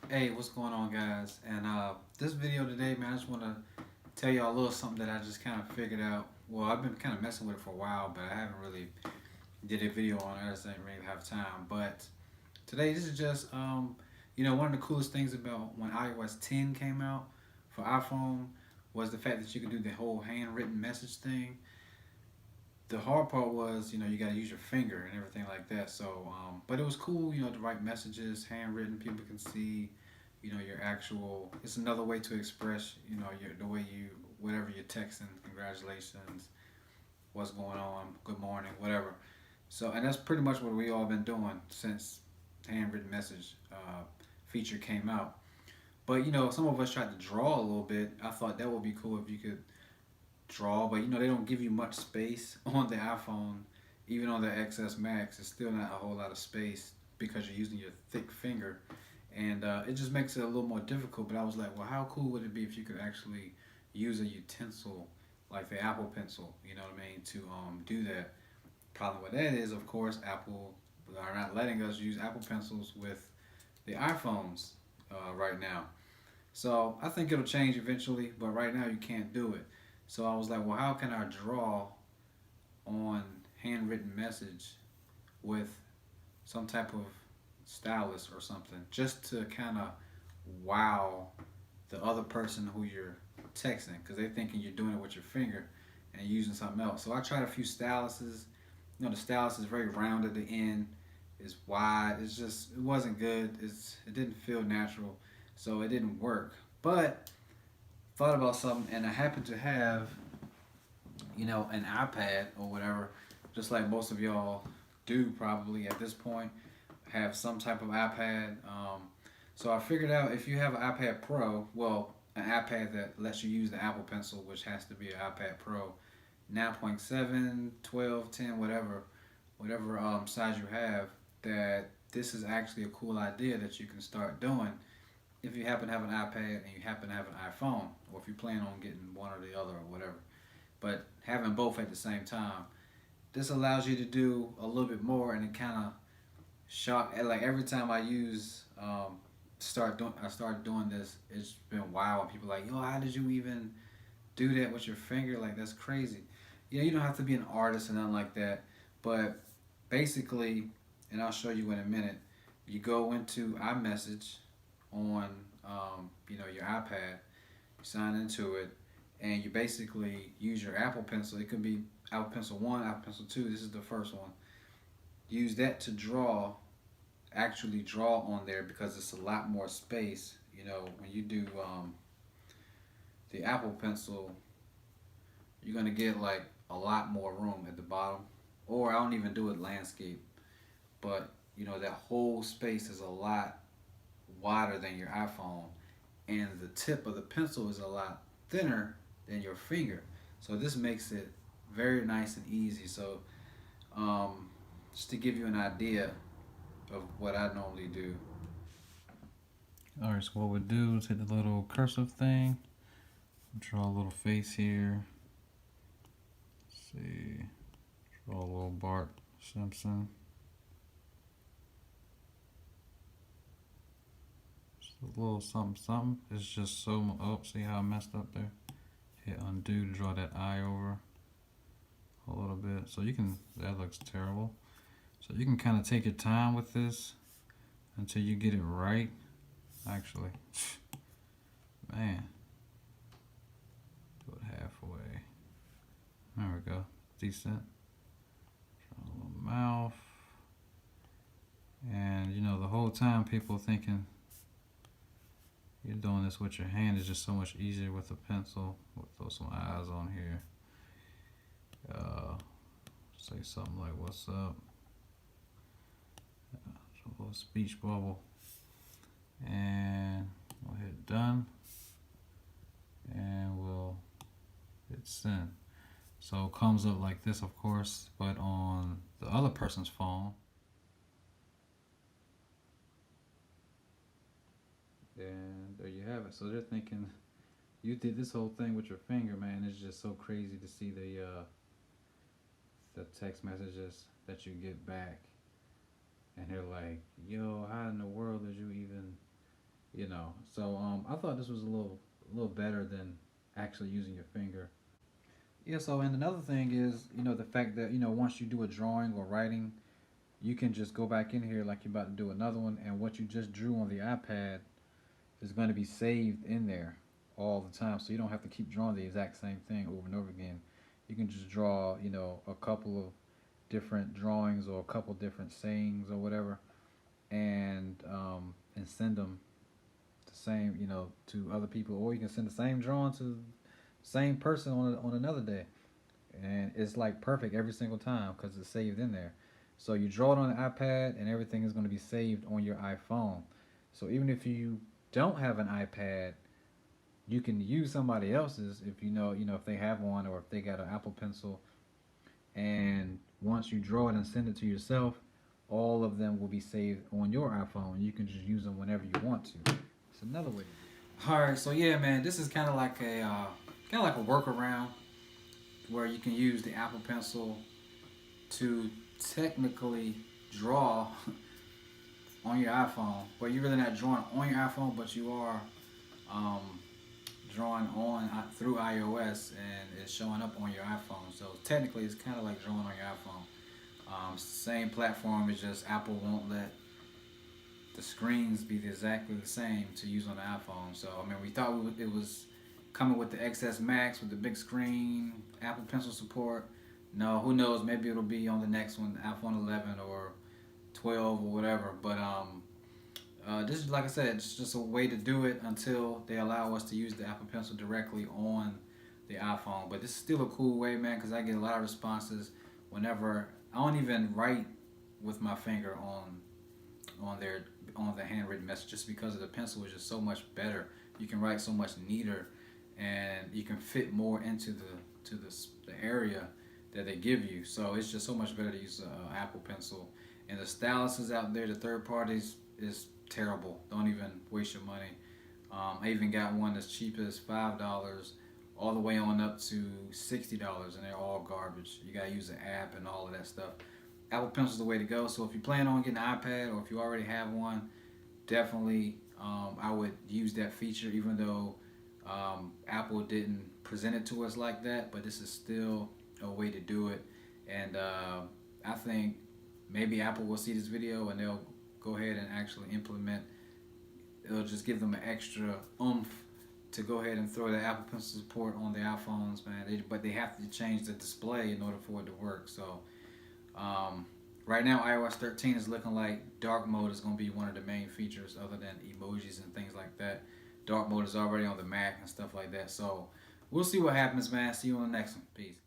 Hey, what's going on, guys? And this video today, man, I just want to tell y'all a little something that I just kind of figured out. Well, I've been kind of messing with it for a while, but I haven't really did a video on it. I just didn't really have time. But today, this is just, one of the coolest things about when iOS 10 came out for iPhone was the fact that you could do the whole handwritten message thing. The hard part was, you got to use your finger and everything like that. So, but it was cool, to write messages, handwritten. People can see, your actual. It's another way to express, the way you, whatever you're texting. Congratulations, what's going on, good morning, whatever. So, and that's pretty much what we all been doing since handwritten message feature came out. But some of us tried to draw a little bit. I thought that would be cool if you could draw, but they don't give you much space on the iPhone. Even on the XS Max, it's still not a whole lot of space because you're using your thick finger, and it just makes it a little more difficult. But I was like, well, how cool would it be if you could actually use a utensil like the Apple Pencil? You know what I mean? To do that. Problem with that is, of course, Apple are not letting us use Apple Pencils with the iPhones right now. So I think it'll change eventually, but right now you can't do it. So I was like, well, how can I draw on handwritten message with some type of stylus or something just to kind of wow the other person who you're texting because they're thinking you're doing it with your finger and using something else. So I tried a few styluses. The stylus is very round at the end. It's wide. It's just it wasn't good. It didn't feel natural, so it didn't work. But thought about something, and I happened to have an iPad or whatever, just like most of y'all do probably at this point, have some type of iPad. So I figured out if you have an iPad Pro, well, an iPad that lets you use the Apple Pencil, which has to be an iPad Pro, 9.7, 12, 10, whatever size you have, that this is actually a cool idea that you can start doing if you happen to have an iPad and you happen to have an iPhone, or if you plan on getting one or the other or whatever. But having both at the same time, this allows you to do a little bit more, and it kind of shock. Like every time I I started doing this. It's been wild. When people are like, yo, how did you even do that with your finger? Like that's crazy. You don't have to be an artist and nothing like that, but basically, and I'll show you in a minute. You go into iMessage on your iPad, you sign into it, and you basically use your Apple Pencil. It could be Apple Pencil 1, Apple Pencil 2. This is the first one. Use that to actually draw on there because it's a lot more space. When you do the Apple Pencil, you're going to get like a lot more room at the bottom. Or I don't even do it landscape, but that whole space is a lot wider than your iPhone, and the tip of the pencil is a lot thinner than your finger. So this makes it very nice and easy. So just to give you an idea of what I normally do. Alright, so what we do is hit the little cursive thing, draw a little face here. Let's see, draw a little Bart Simpson. Just a little something something. It's just so, oh, see how I messed up there? Hit undo to draw that eye over a little bit. So you can, that looks terrible. So you can kind of take your time with this until you get it right. Actually, man, do it halfway. There we go, decent. Draw a little mouth, and the whole time people thinking you're doing this with your hand is just so much easier with a pencil. We'll throw some eyes on here. Say something like "What's up?" A little speech bubble, and we'll hit done, and we'll hit send. So it comes up like this, of course, but on the other person's phone, and there you have it. So they're thinking you did this whole thing with your finger, man. It's just so crazy to see the text messages that you get back, and they're like, "Yo, how in the world did you even you know. So I thought this was a little better than actually using your finger. Yeah. So and another thing is, you know, the fact that, you know, once you do a drawing or writing, you can just go back in here like you're about to do another one, and what you just drew on the iPad is going to be saved in there all the time. So you don't have to keep drawing the exact same thing over and over again. You can just draw, you know, a couple of different drawings or a couple different sayings or whatever, and send them the same, you know, to other people, or you can send the same drawing to the same person on another day, and it's like perfect every single time because it's saved in there. So you draw it on the iPad, and everything is going to be saved on your iPhone. So even if you don't have an iPad, you can use somebody else's if you know if they have one or if they got an Apple Pencil. And once you draw it and send it to yourself, all of them will be saved on your iPhone. You can just use them whenever you want to. It's another way to do it. All right, so yeah, man, this is kind of like a workaround where you can use the Apple Pencil to technically draw on your iPhone, but you're really not drawing on your iPhone, but you are um, drawing on through iOS, and it's showing up on your iPhone. So technically, it's kind of like drawing on your iPhone. Same platform, it's just Apple won't let the screens be exactly the same to use on the iPhone. So I mean, we thought it was coming with the XS Max with the big screen, Apple Pencil support. No, who knows? Maybe it'll be on the next one, iPhone 11 or 12 or whatever. But this is, like I said, it's just a way to do it until they allow us to use the Apple Pencil directly on the iPhone. But this is still a cool way, man, because I get a lot of responses whenever I don't even write with my finger on their on the handwritten message, just because of the pencil is just so much better. You can write so much neater, and you can fit more into the area that they give you. So it's just so much better to use Apple Pencil. And the styluses out there, the third parties, is terrible. Don't even waste your money. I even got one that's cheap as $5, all the way on up to $60, and they're all garbage. You gotta use the app and all of that stuff. Apple Pencil is the way to go. So if you plan on getting an iPad, or if you already have one, definitely I would use that feature. Even though Apple didn't present it to us like that, but this is still a way to do it. And I think maybe Apple will see this video and they'll go ahead and actually implement. It'll just give them an extra oomph to go ahead and throw the Apple Pencil support on the iPhones, man. But they have to change the display in order for it to work. So right now, iOS 13 is looking like dark mode is going to be one of the main features, other than emojis and things like that. Dark mode is already on the Mac and stuff like that. So we'll see what happens, man. See you on the next one. Peace.